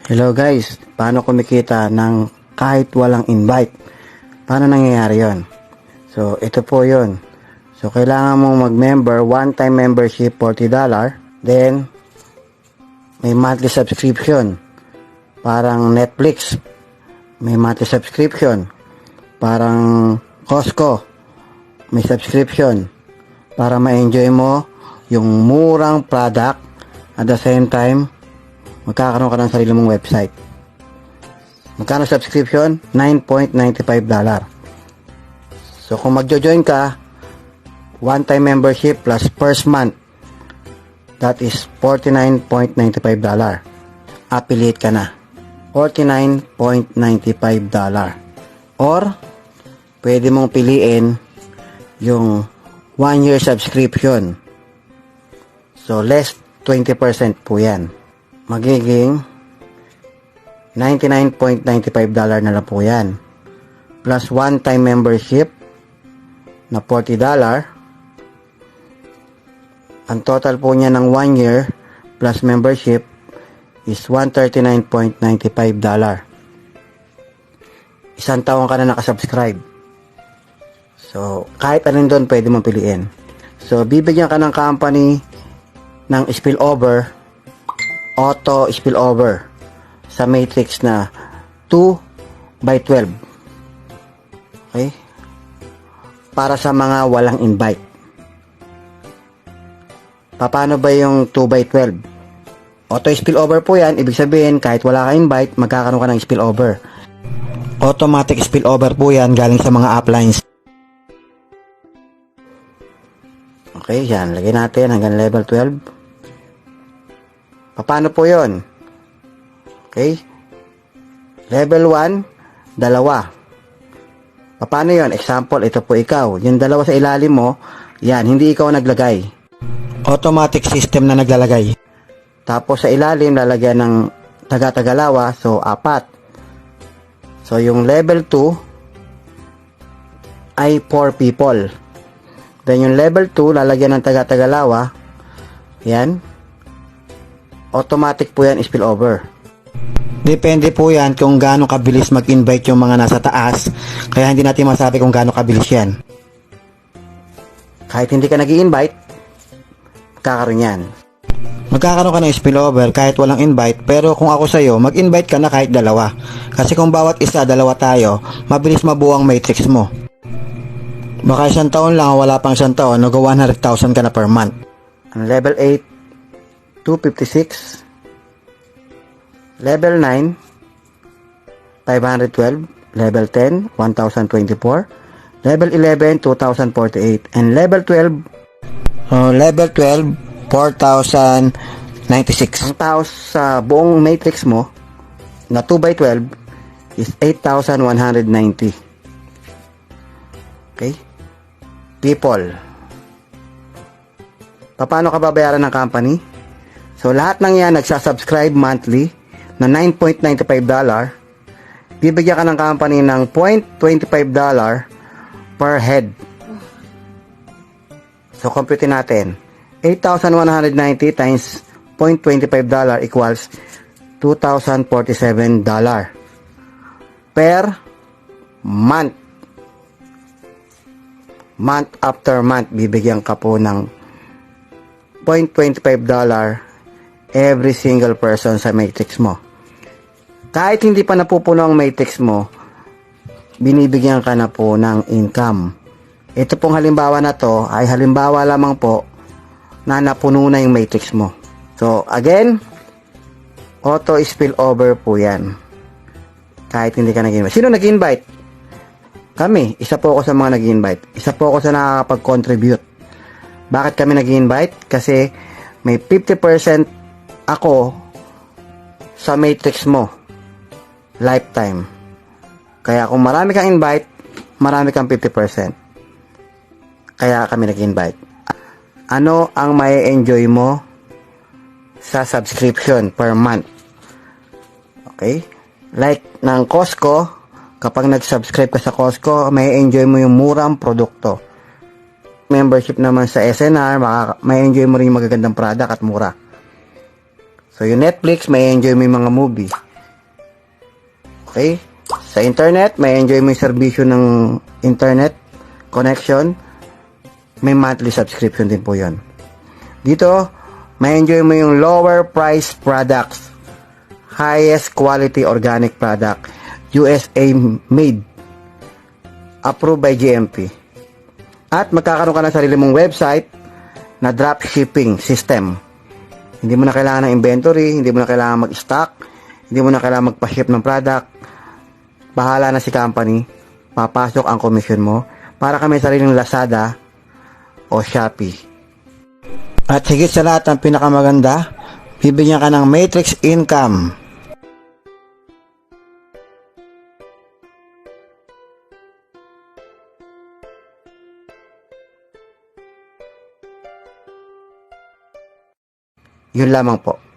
Hello guys, paano kumikita ng kahit walang invite? Paano nangyayari yon? So, ito po yon. So, kailangan mong mag-member, one-time membership, $40. Then, may monthly subscription. Parang Netflix, may monthly subscription. Parang Costco, may subscription. Para ma-enjoy mo yung murang product at the same time, magkakaroon ka ng sarili mong website. Magkano subscription? $9.95. So, kung magjo-join ka, one-time membership plus first month, that is $49.95. Affiliate ka na. $49.95. Or, pwede mong piliin yung 1-year subscription. So, less 20% po yan. Magiging $99.95 na lang po yan. Plus one-time membership na $40. Ang total po niya ng 1 year plus membership is $139.95. Isang taon ka na nakasubscribe. So, kahit anong doon pwede mong piliin. So, bibigyan ka ng company ng spillover, auto spillover sa matrix na 2/12. Okay? Para sa mga walang invite. Paano ba yung 2/12? Auto spillover po yan. Ibig sabihin, kahit wala ka invite, magkakaroon ka ng spillover. Automatic spillover po yan galing sa mga uplines. Okay, yan. Lagyan natin hanggang level 12. Paano po yon? Okay? Level 1, dalawa. Paano yon? Example, ito po ikaw. Yung dalawa sa ilalim mo, yan, hindi ikaw naglagay. Automatic system na naglalagay. Tapos sa ilalim, lalagyan ng taga-tagalawa, so 4. So yung level 2 ay 4 people. Then yung level 2, lalagyan ng taga-tagalawa, yan. Automatic po yan spillover. Depende po yan kung gaano kabilis mag-invite yung mga nasa taas. Kaya hindi natin masabi kung gaano kabilis yan. Kahit hindi ka nag-i-invite, magkakaroon yan. Magkakaroon ka ng spillover kahit walang invite. Pero kung ako sa'yo, mag-invite ka na kahit dalawa. Kasi kung bawat isa, dalawa tayo, mabilis mabuo ang matrix mo. Baka 1 taon lang, wala pang 1 taon, nag-100,000 ka na per month. Ang level 8, 256. Level 9, 512. Level 10, 1024. Level 11, 2048. And level 12, level 12, 4096. Ang taos sa buong matrix mo na 2/12 is 8,190. Okay? People. Paano ka babayaran ng company? So, lahat ng yan nagsasubscribe monthly na $9.95. Bibigyan ka ng company ng $0.25 per head. So, compute natin. 8,190 times $0.25 equals $2,047 per month. Month after month, bibigyan ka po ng $0.25 every single person sa matrix mo. Kahit hindi pa napupuno ang matrix mo, binibigyan ka na po ng income. Ito pong halimbawa na to ay halimbawa lamang po na napuno na yung matrix mo. So, again, auto spillover po yan. Kahit hindi ka nag-invite. Sino nag-invite? Kami. Isa po ako sa mga nag-invite. Isa po ako sa nakakapag-contribute. Bakit kami nag-invite? Kasi may 50% ako sa matrix mo. Lifetime. Kaya kung marami kang invite, marami kang 50%. Kaya kami nag-invite. Ano ang may enjoy mo sa subscription per month? Okay? Like ng Costco, kapag nag-subscribe ka sa Costco, may enjoy mo yung murang produkto. Membership naman sa SNR, may enjoy mo rin yung magagandang product at mura. So, yung Netflix, may enjoy mo yung mga movie. Okay? Sa internet, may enjoy mo yung serbisyo ng internet connection. May monthly subscription din po yon. Dito, may enjoy mo yung lower price products. Highest quality organic product. USA made. Approved by GMP. At magkakaroon ka ng sarili mong website na dropshipping system. Hindi mo na kailangan ng inventory, hindi mo na kailangan mag-stock, hindi mo na kailangan magpa-ship ng product. Bahala na si company, papasok ang commission mo para ka may sariling Lazada o Shopee. At higit sa lahat, ang pinakamaganda, bibigyan ka ng matrix income. Yun lamang po.